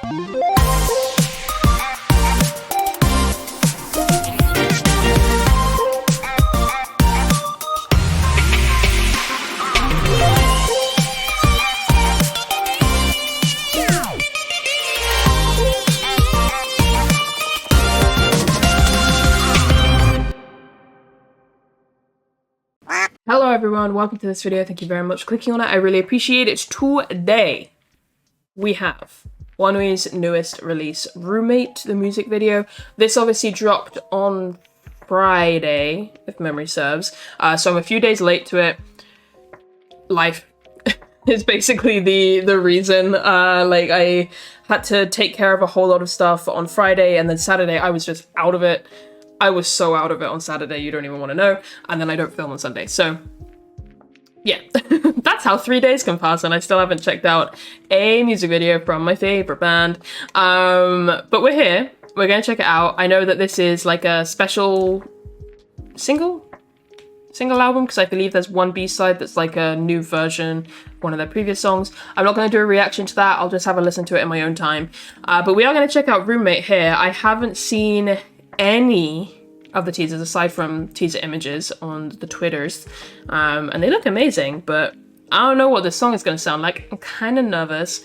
Hello everyone, welcome to this video. Thank you very much for clicking on it. I really appreciate it. Today we have ONEWE's newest release, Roommate, the music video. This obviously dropped on Friday, if memory serves. So I'm a few days late to it. Life is basically the reason. Like I had to take care of a whole lot of stuff on Friday, and then Saturday I was just out of it. I was so out of it on Saturday, you don't even want to know. And then I don't film on Sunday. So yeah, that's how 3 days can pass and I still haven't checked out a music video from my favorite band. But we're here. We're going to check it out. I know that this is like a special single album, because I believe there's one B-side that's like a new version of one of their previous songs. I'm not going to do a reaction to that. I'll just have a listen to it in my own time. But we are going to check out Roommate here. I haven't seen any of the teasers aside from teaser images on the Twitters, and they look amazing, but I don't know what this song is going to sound like. I'm kind of nervous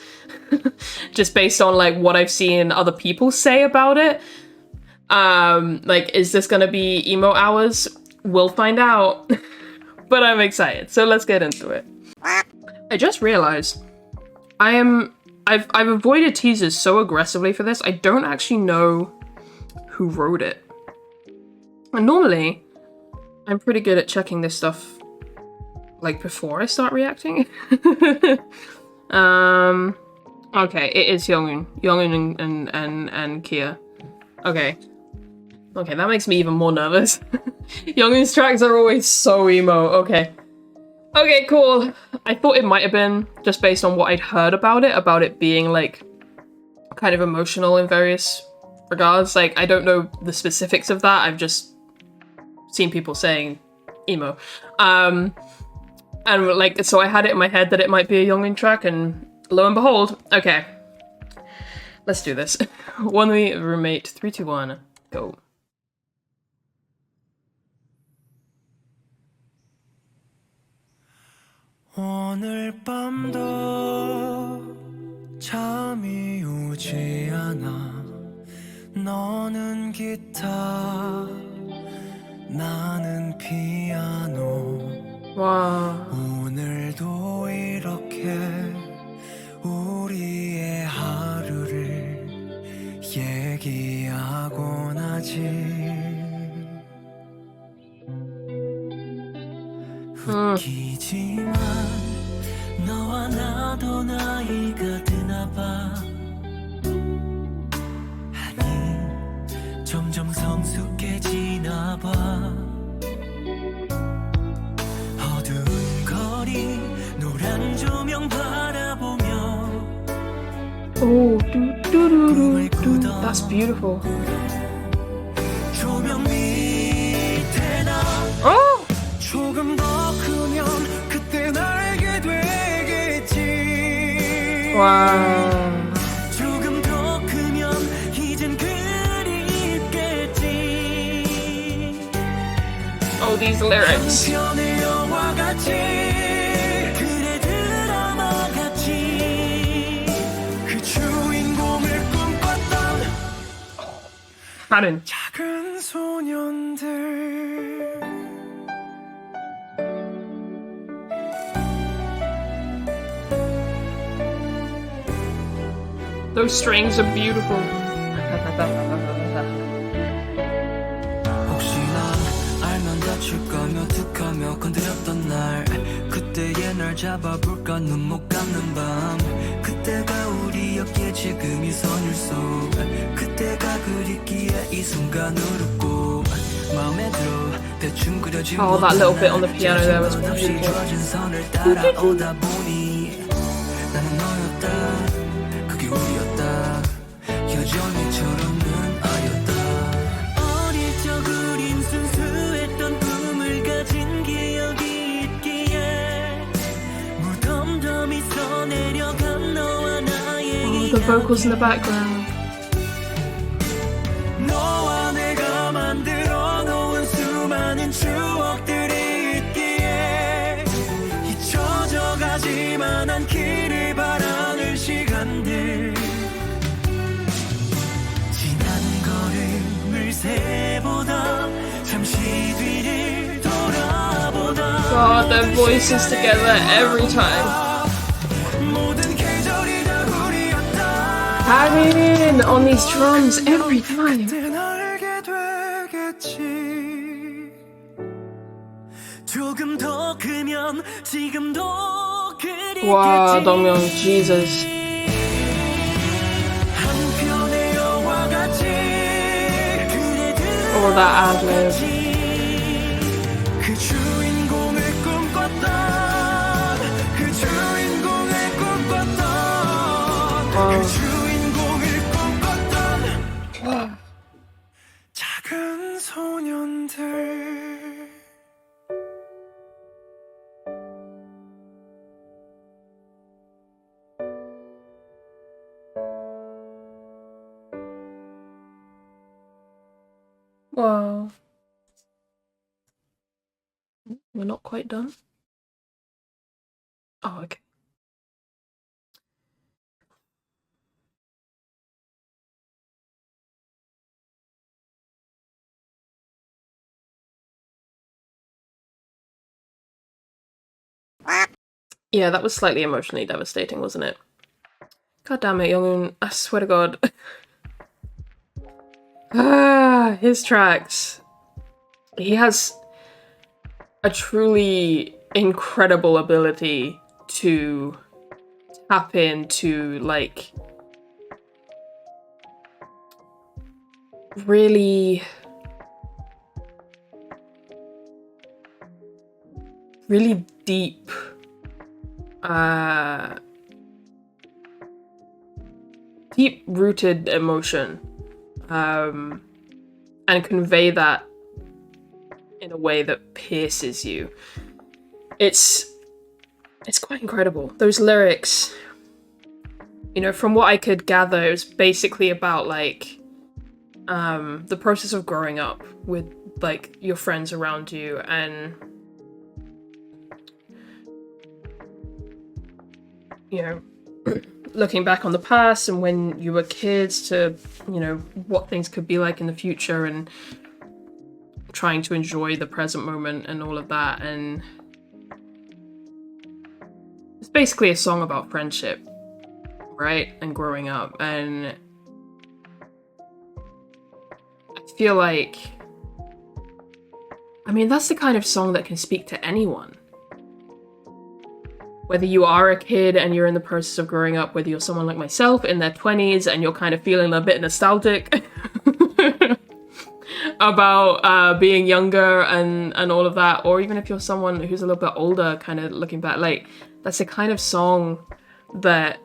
just based on like what I've seen other people say about it. Like, is this going to be emo hours? We'll find out. But I'm excited, so let's get into it. I just realized I've avoided teasers so aggressively for this. I don't actually know who wrote it. And normally, I'm pretty good at checking this stuff like before I start reacting. Okay, it is Younghoon and Kaia. Okay, that makes me even more nervous. Younghoon's tracks are always so emo. Okay, cool. I thought it might have been just based on what I'd heard about it being like kind of emotional in various regards. Like, I don't know the specifics of that. I've just seen people saying emo. And like, so I had it in my head that it might be a Younghoon track, and lo and behold, okay. Let's do this. ONEWE Roommate, 3, 2, 1, go. 오늘 밤도 잠이 오지 않아 너는 기타 나는 피아노 와. 오늘도 이렇게 우리의 하루를 얘기하곤 하지 웃기지만 너와 나도 나이가 드나봐 점점 성숙해지나 봐 어두운 거리 노란 조명 바라보며 Oh, that's beautiful. 조명 밑에 나 조금 더 크면 그때 알게 되겠지 Wow. Oh, these lyrics. Karen. Those strings are beautiful. 다칠까며 툭하며 건드렸던 날 그때의 날 잡아볼까 눈 못 감는 밤 그때가 우리 어깨 지금 이 선율 속 그때가 그립기에 이 순간을 웃고 마음에 들어 대충 그려진 Oh, that little bit on the piano there was beautiful. 선을 따라오다 보니 나는 너였다 그게 우리였다 여전히처럼는 아였다 어릴 적 우린 순수했던 꿈을 가진 기억이 있기에 무덤덤히 써내려간 너와 나의 The vocals in the background. 너와 내가 만들어 놓은 수많은 추억들이 있기에 잊혀져 가지만 않기를 바라는 시간들 지난 걸음을 세보다 잠시 뒤를 돌아보다 God, their voices together every time. 모든 계절이 다 우리였다 Having on these drums every time. 그땐 알게 되겠지 조금 더 크면 지금도 그립겠지 Wow, Dongmyeon, Jesus. 한편의 영화 같이 그래 All that ad-lib. 그 주인공을 꿈꿨던 그 주인공을 꿈꿨던 그 주인공을 꿈꿨던 작은 소년들 Wow. We're not quite done. Oh, okay. Yeah, that was slightly emotionally devastating, wasn't it? God damn it, Young-un. I swear to God. His tracks. He has a truly incredible ability to tap into, like, really deep deep-rooted emotion, and convey that in a way that pierces you. It's quite incredible. Those lyrics, you know, from what I could gather, it was basically about, like, the process of growing up with, like, your friends around you, and, you know, looking back on the past and when you were kids to, you know, what things could be like in the future, and trying to enjoy the present moment and all of that. And it's basically a song about friendship, right? And growing up. And I feel like, I mean, that's the kind of song that can speak to anyone. Whether you are a kid and you're in the process of growing up, whether you're someone like myself in their 20s and you're kind of feeling a bit nostalgic about being younger and all of that, or even if you're someone who's a little bit older, kind of looking back, like, that's the kind of song that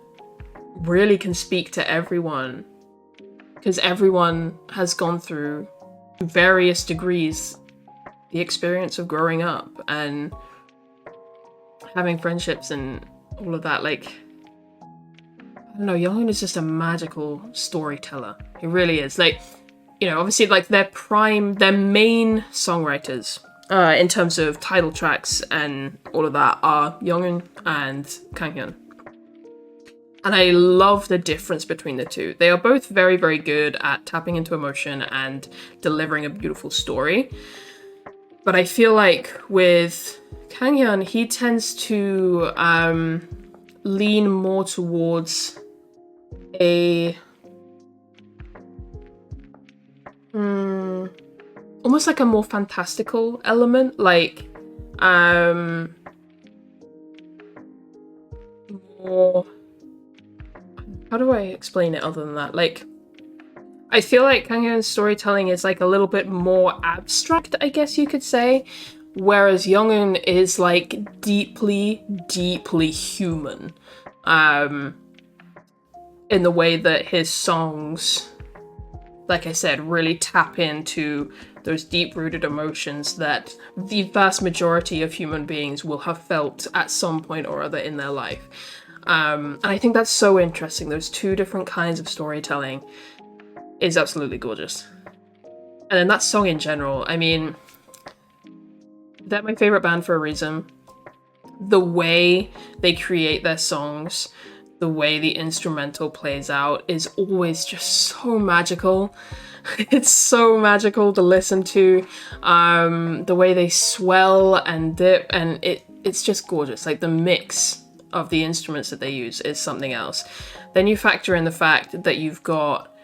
really can speak to everyone, because everyone has gone through various degrees the experience of growing up and having friendships and all of that. Like, I don't know, Young is just a magical storyteller. He really is. Like, you know, obviously, like, their main songwriters in terms of title tracks and all of that are Young and Kanghyun. And I love the difference between the two. They are both very, very good at tapping into emotion and delivering a beautiful story. But I feel like with Kanghyun, he tends to lean more towards a almost like a more fantastical element, like more, how do I explain it other than that? Like, I feel like Kanghyun's storytelling is like a little bit more abstract, I guess you could say, whereas Young-un is like deeply, deeply human, in the way that his songs, like I said, really tap into those deep-rooted emotions that the vast majority of human beings will have felt at some point or other in their life. And I think that's so interesting. Those two different kinds of storytelling is absolutely gorgeous. And then that song in general, I mean, they're my favorite band for a reason. The way they create their songs, the way the instrumental plays out is always just so magical. It's so magical to listen to. The way they swell and dip, and it's just gorgeous. Like, the mix of the instruments that they use is something else. Then you factor in the fact that you've got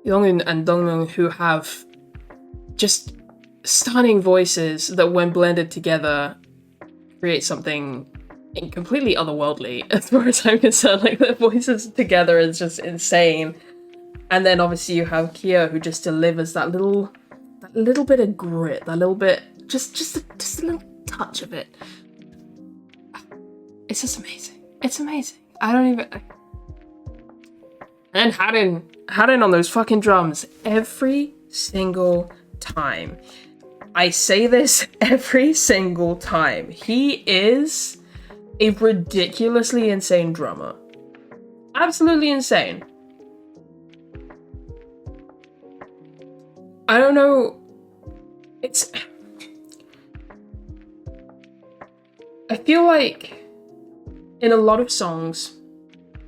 Youngin and Dongmyeon, who have just stunning voices that, when blended together, create something completely otherworldly as far as I'm concerned. Like, their voices together is just insane. And then obviously you have Kaia, who just delivers that little bit of grit, that little bit, just a little touch of it. It's just amazing. It's amazing. I don't even. And Harin on those fucking drums every single time. I say this every single time. He is a ridiculously insane drummer. Absolutely insane. I don't know. I feel like in a lot of songs,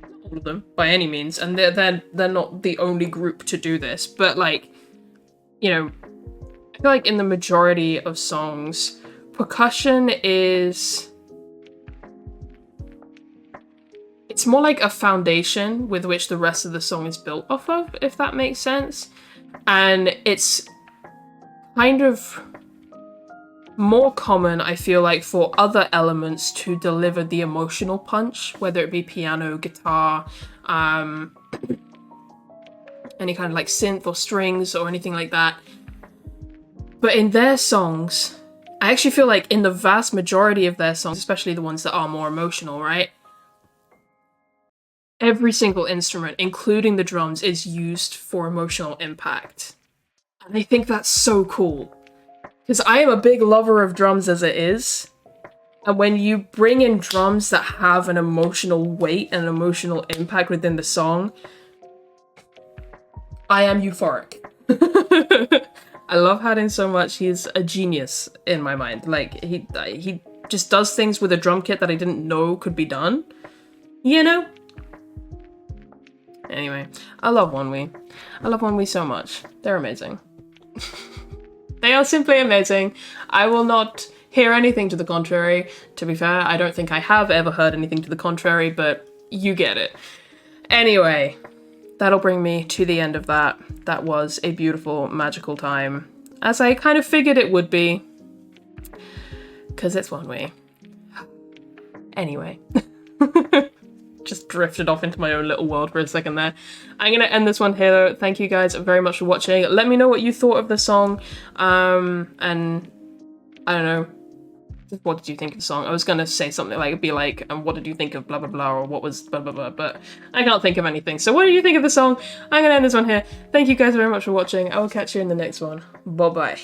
not all of them by any means, and they're not the only group to do this, but like, you know, I feel like in the majority of songs, percussion is... it's more like a foundation with which the rest of the song is built off of, if that makes sense. And it's kind of more common, I feel like, for other elements to deliver the emotional punch, whether it be piano, guitar, any kind of like synth or strings or anything like that. But in their songs, I actually feel like in the vast majority of their songs, especially the ones that are more emotional, right? Every single instrument, including the drums, is used for emotional impact. And I think that's so cool. Because I am a big lover of drums as it is. And when you bring in drums that have an emotional weight and an emotional impact within the song, I am euphoric. I love Harin so much. He's a genius in my mind. Like, he just does things with a drum kit that I didn't know could be done. You know? Anyway, I love ONEWE. I love ONEWE so much. They're amazing. They are simply amazing. I will not hear anything to the contrary. To be fair, I don't think I have ever heard anything to the contrary, but you get it. Anyway, that'll bring me to the end of that. That was a beautiful, magical time, as I kind of figured it would be, because it's ONEWE. Anyway. Just drifted off into my own little world for a second there. I'm gonna end this one here though. Thank you guys very much for watching. Let me know what you thought of the song. And I don't know, what did you think of the song? I was gonna say something like, be like, and what did you think of blah blah blah, or what was blah blah blah, but I can't think of anything. So what do you think of the song? I'm gonna end this one here. Thank you guys very much for watching. I will catch you in the next one. Bye bye.